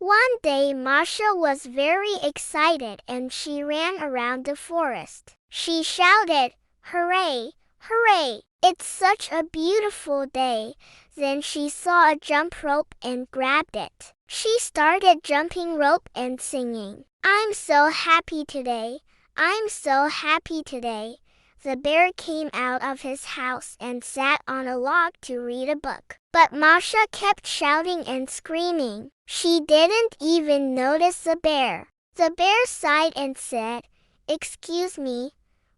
One day Masha was very excited and she ran around the forest. She shouted, "Hooray! Hooray! It's such a beautiful day." Then she saw a jump rope and grabbed it. She started jumping rope and singing, "I'm so happy today. I'm so happy today." The bear came out of his house and sat on a log to read a book. But Masha kept shouting and screaming. She didn't even notice the bear. The bear sighed and said, "Excuse me,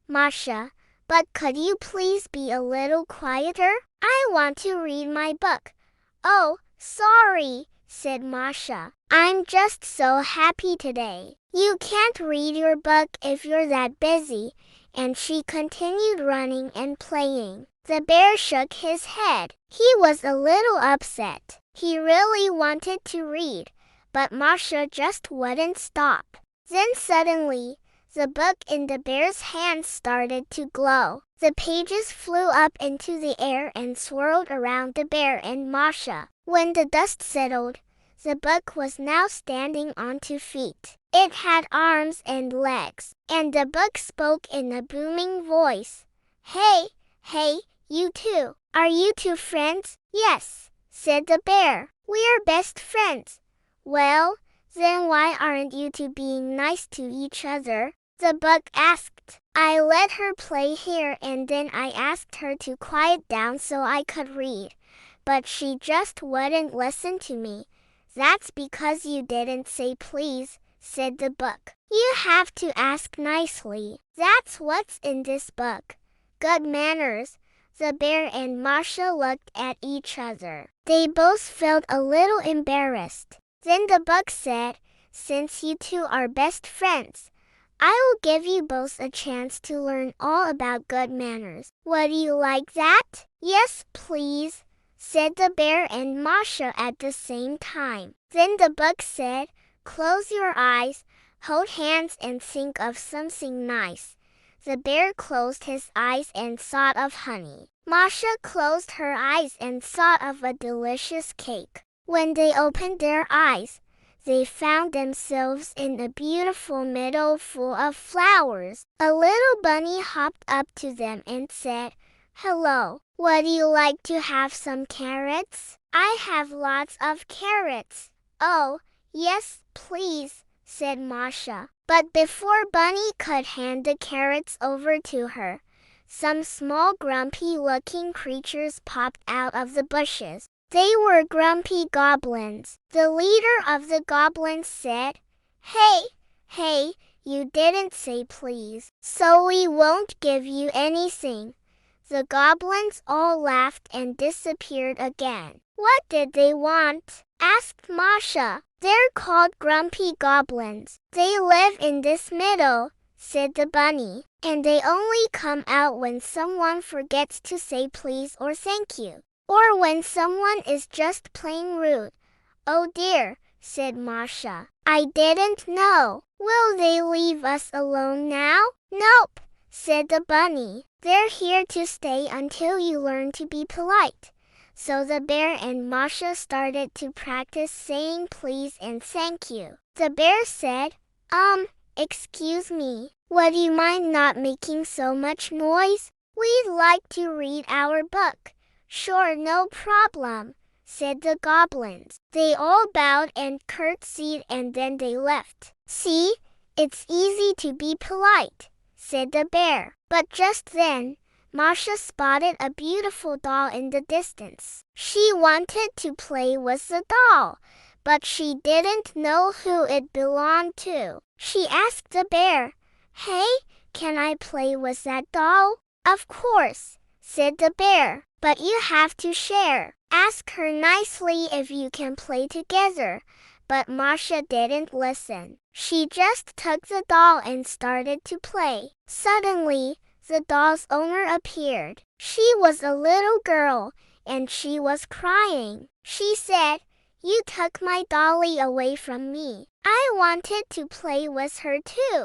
Masha, but could you please be a little quieter? I want to read my book." "Oh, sorry," said Masha. "I'm just so happy today. You can't read your book if you're that busy." And she continued running and playing. The bear shook his head. He was a little upset. He really wanted to read, but Masha just wouldn't stop. Then suddenly, the book in the bear's hands started to glow. The pages flew up into the air and swirled around the bear and Masha. When the dust settled, the book was now standing on 2 feet. It had arms and legs, and the book spoke in a booming voice. "Hey, hey, you two. Are you two friends?" "Yes," said the bear. "We're best friends." "Well, then why aren't you two being nice to each other?" the book asked. "I let her play here and then I asked her to quiet down so I could read, but she just wouldn't listen to me." "That's because you didn't say please," said the book. "You have to ask nicely. That's what's in this book. Good manners." The bear and Masha looked at each other. They both felt a little embarrassed. Then the book said, "Since you two are best friends, I will give you both a chance to learn all about good manners. Would you like that?" "Yes, please," said the bear and Masha at the same time. Then the book said, "Close your eyes, hold hands and think of something nice." The bear closed his eyes and thought of honey. Masha closed her eyes and thought of a delicious cake. When they opened their eyes, they found themselves in a beautiful meadow full of flowers. A little bunny hopped up to them and said, "Hello, would you like to have some carrots?" "I have lots of carrots." "Oh, yes, please," said Masha. But before Bunny could hand the carrots over to her, some small grumpy-looking creatures popped out of the bushes. They were grumpy goblins. The leader of the goblins said, "Hey, hey, you didn't say please, so we won't give you anything." The goblins all laughed and disappeared again. "What did they want?" asked Masha. "They're called grumpy goblins. They live in this meadow," said the bunny, "and they only come out when someone forgets to say please or thank you, or when someone is just plain rude." "Oh dear," said Masha. "I didn't know. Will they leave us alone now?" "Nope," said the bunny. "They're here to stay until you learn to be polite." So the bear and Masha started to practice saying please and thank you. The bear said, "Excuse me, would you mind not making so much noise? We'd like to read our book." "Sure, no problem," said the goblins. They all bowed and curtsied and then they left. "See, it's easy to be polite," said the bear. But just then, Masha spotted a beautiful doll in the distance. She wanted to play with the doll, but she didn't know who it belonged to. She asked the bear, "Hey, can I play with that doll?" "Of course," said the bear, "but you have to share. Ask her nicely if you can play together." But Masha didn't listen. She just took the doll and started to play. Suddenly, the doll's owner appeared. She was a little girl, and she was crying. She said, "You took my dolly away from me. I wanted to play with her too."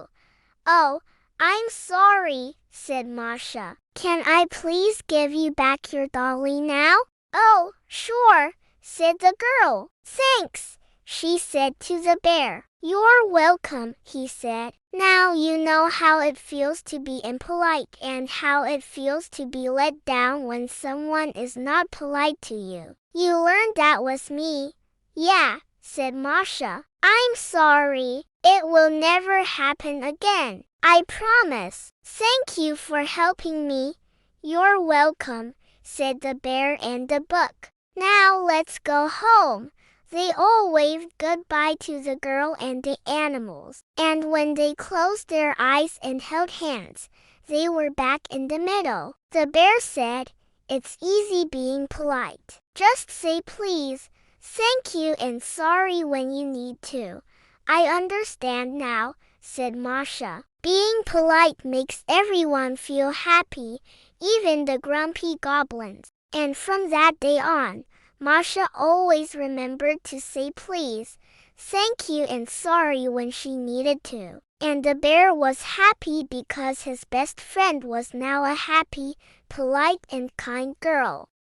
"Oh, I'm sorry," said Masha. "Can I please give you back your dolly now?" "Oh, sure," said the girl. "Thanks," she said to the bear. You're welcome, he said. Now you know how it feels to be impolite and how it feels to be let down when someone is not polite to you. You learned that was me. Yeah, said Masha. I'm sorry. It will never happen again. I promise. Thank you for helping me. You're welcome, said the bear and the book. Now let's go home. They all waved goodbye to the girl and the animals, and when they closed their eyes and held hands, they were back in the middle. The bear said, It's easy being polite. Just say please, thank you and sorry when you need to. I understand now, said Masha. Being polite makes everyone feel happy, even the grumpy goblins. And from that day on, Masha always remembered to say please, thank you and sorry when she needed to. And the bear was happy because his best friend was now a happy, polite and kind girl.